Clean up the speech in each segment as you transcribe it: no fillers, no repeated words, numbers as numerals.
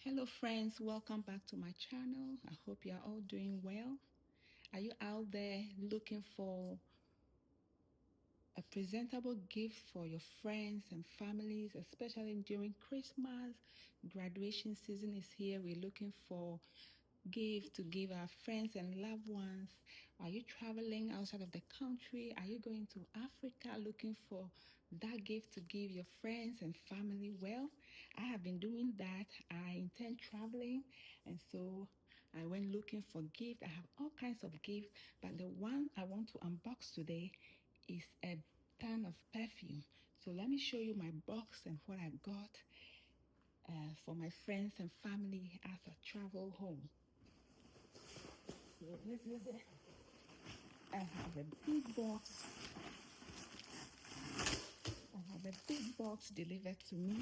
Hello friends, welcome back to my channel. I hope you are all doing well. Are you out there looking for a presentable gift for your friends and families, especially during Christmas? Graduation season is here. We're looking for gifts to give our friends and loved ones. Are you traveling outside of the country? Are you going to Africa looking for that gift to give your friends and family? Well, I have been doing that. I intend traveling, and so I went looking for gifts. I have all kinds of gifts, but the one I want to unbox today is a ton of perfume. So let me show you my box and what I got for my friends and family as I travel home. So this is it. I have a big box. I have a big box delivered to me.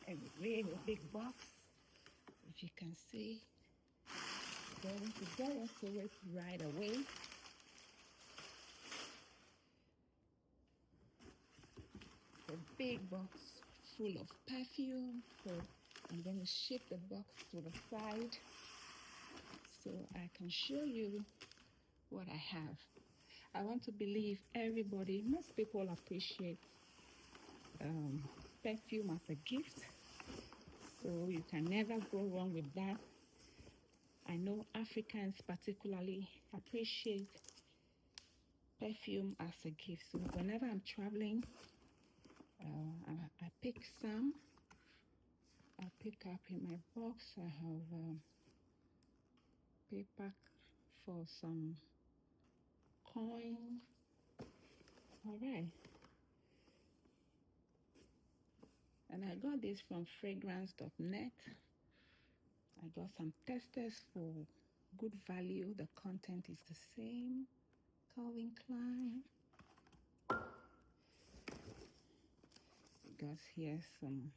A really big box. If you can see, going to get into it right away. It's a big box full of perfume. So I'm going to shift the box to the side so I can show you what I have. I want to believe most people appreciate perfume as a gift. So you can never go wrong with that. I know Africans particularly appreciate perfume as a gift. So whenever I'm traveling, I pick some. I pick up in my box. I have paper for some coins. All right. And I got this from fragrance.net. I got some testers for good value. The content is the same. Calvin Klein. I got here some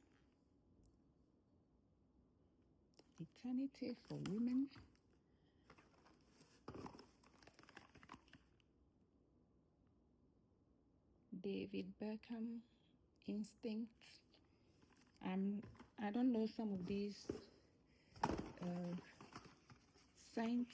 Eternity for women. David Beckham Instinct. I don't know some of these scents,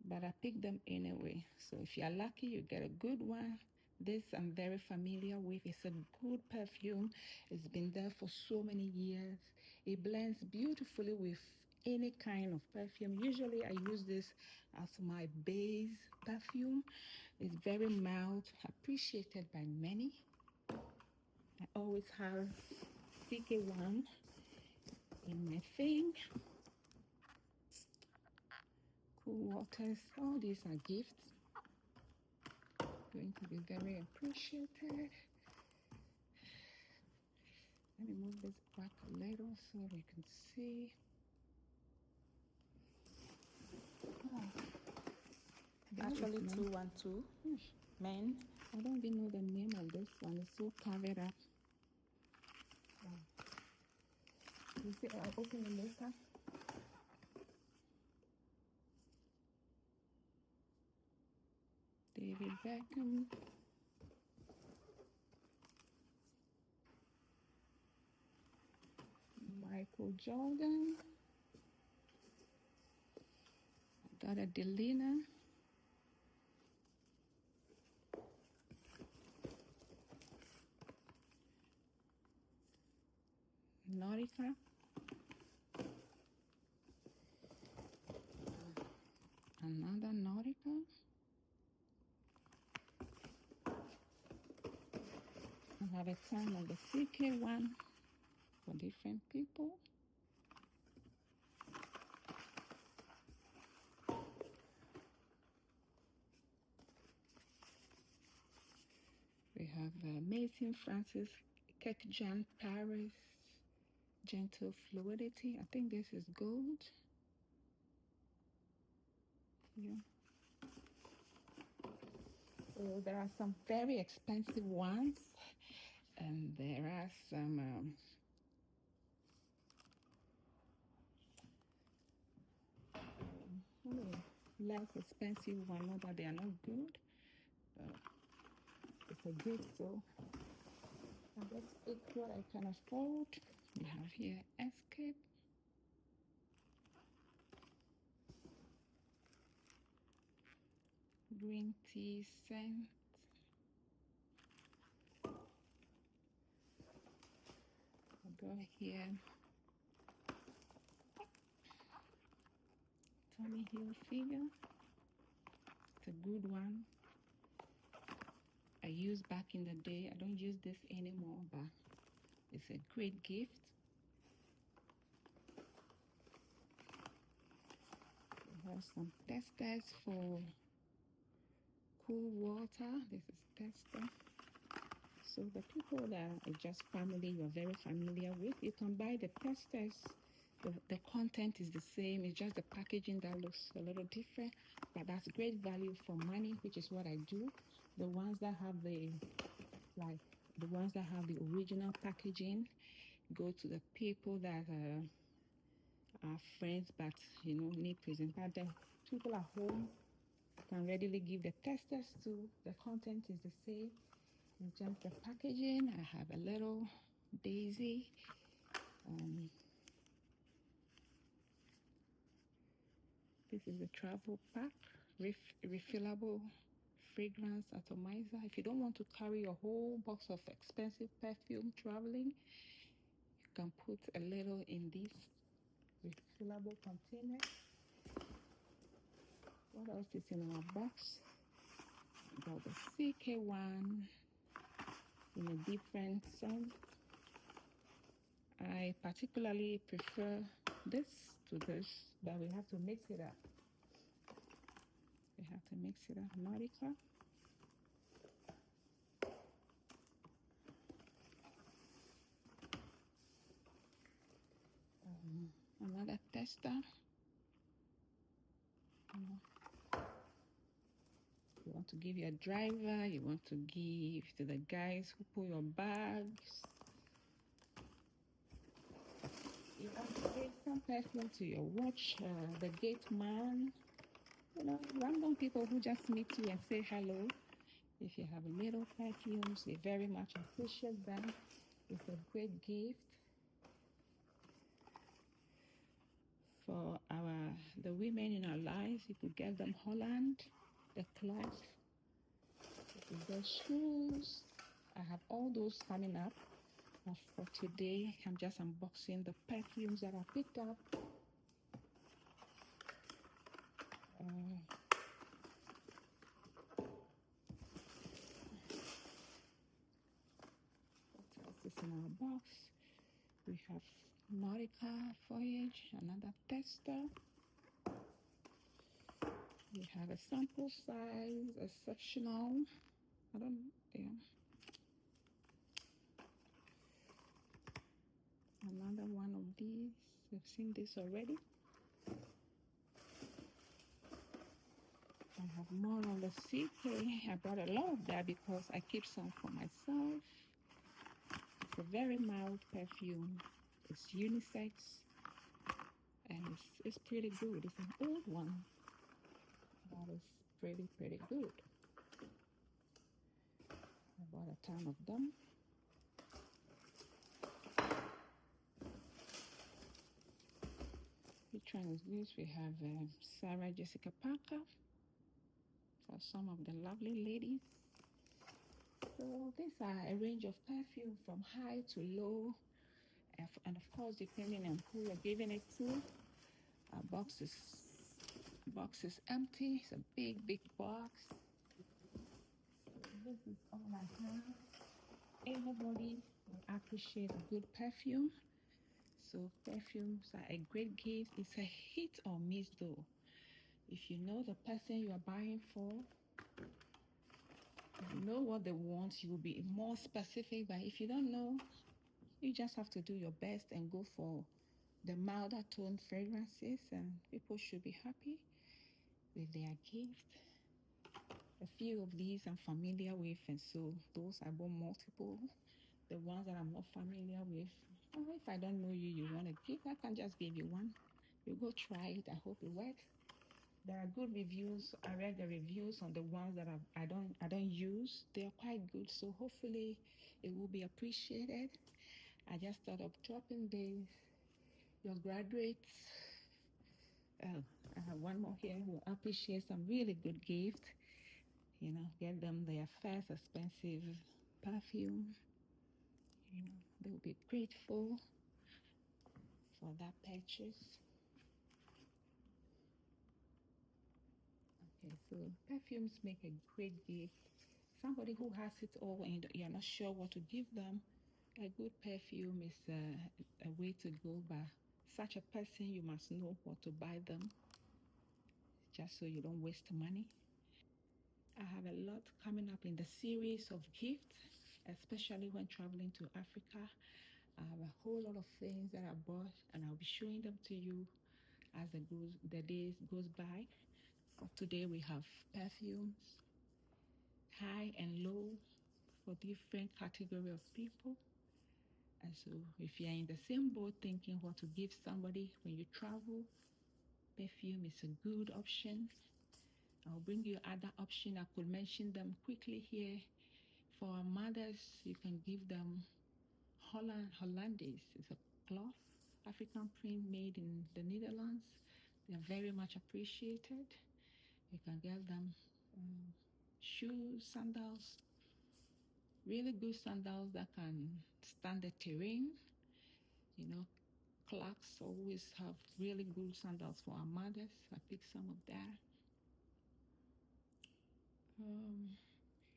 but I picked them anyway. So if you're lucky, you get a good one. This I'm very familiar with. It's a good perfume. It's been there for so many years. It blends beautifully with any kind of perfume. Usually I use this as my base perfume. It's very mild, appreciated by many. I always have CK1 in my thing. Cool waters. All these are gifts. Going to be very appreciated. Let me move this back a little so we can see. Oh, Actually 212 men. I don't even know the name of this one. It's so covered up. You see, I'll open it later. David Beckham. Michael Jordan. Got a Delina. Nautical. Another Nautical. I have a ton of the CK1 for different people. We have Mason Francis Kirkjan Paris Gentle Fluidity. I think this is gold. Yeah. So there are some very expensive ones, and there are some less expensive ones. Not that they are not good, but it's a gift, so I just pick what I can afford. We have here Escape. Green tea scent. I'll go here. Tommy Hilfigure. It's a good one. I used back in the day. I don't use this anymore, but it's a great gift. We have some testers for cool water. This is tester. So the people that are just family you're very familiar with, you can buy the testers. The content is the same. It's just the packaging that looks a little different, but that's great value for money, which is what I do. The ones that have the original packaging go to the people that are friends but need present. But the people at home can readily give the testers to. The content is the same. It's just the packaging. I have a little daisy. This is the travel pack, refillable fragrance atomizer. If you don't want to carry a whole box of expensive perfume traveling, you can put a little in this refillable container. What else is in our box? We got the CK1 in a different scent. I particularly prefer this to this, but we have to mix it up. Nautical. Another tester. You want to give your driver, you want to give to the guys who pull your bags. You want to give some perfume to your watch, the gate man. Random people who just meet you and say hello. If you have little perfumes, they very much appreciate them. It's a great gift for the women in our lives. You could get them Holland, the cloth, you could get shoes. I have all those coming up. But for today, I'm just unboxing the perfumes that I picked up. What else is in our box? We have Nautical Voyage, another tester. We have a sample size, exceptional. Another one of these. We've seen this already. I have more on the CK. I brought a lot of that because I keep some for myself. It's a very mild perfume. It's unisex and it's pretty good. It's an old one, but it's pretty good. I bought a ton of them. Which one is this? We have Sarah Jessica Parker for some of the lovely ladies. So these are a range of perfume from high to low, and of course depending on who you're giving it to. Our box is empty. It's a big box. This is all I have. Everybody will appreciate a good perfume. So perfumes are a great gift. It's a hit or miss though. If you know the person you are buying for, you know what they want, you will be more specific. But if you don't know, you just have to do your best and go for the milder tone fragrances, and people should be happy with their gift. A few of these I'm familiar with, and so those I bought multiple. The ones that I'm not familiar with, if I don't know you want to give, I can just give you one. You go try it. I hope it works. There are good reviews. I read the reviews on the ones that I don't use. They are quite good, so hopefully it will be appreciated. I just thought of dropping this. Your graduates, oh, I have one more here, will appreciate some really good gift. You know, get them their first expensive perfume. You know, they'll be grateful for that purchase. Okay, so perfumes make a great gift. Somebody who has it all and you're not sure what to give them, a good perfume is a way to go. But such a person, you must know what to buy them, just so you don't waste money. I have a lot coming up in the series of gifts, especially when traveling to Africa. I have a whole lot of things that I bought, and I'll be showing them to you as the days goes by. Today we have perfumes, high and low, for different category of people. And so if you're in the same boat thinking what to give somebody when you travel, perfume is a good option. I'll bring you other options. I could mention them quickly here. For our mothers, you can give them Hollandaise. It's a cloth, African print made in the Netherlands. They're very much appreciated. You can get them shoes, sandals, really good sandals that can stand the terrain. You know, Clarks always have really good sandals for our mothers. I picked some of that.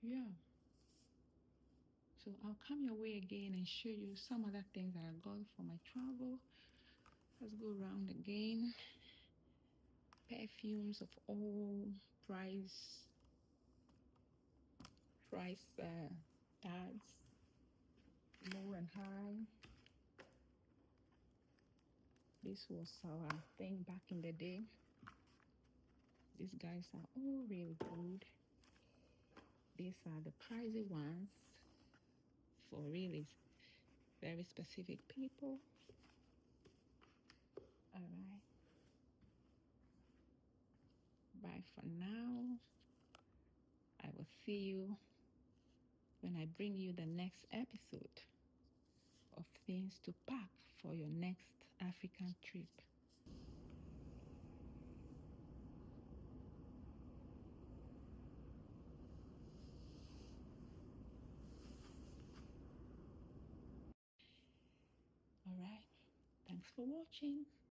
Yeah. So I'll come your way again and show you some other things that I got for my travel. Let's go around again. Perfumes of all price tags, low and high. This was our thing back in the day. These guys are all really good. These are the pricey ones for really very specific people. All right. Bye for now. I will see you when I bring you the next episode of things to pack for your next African trip. All right. Thanks for watching.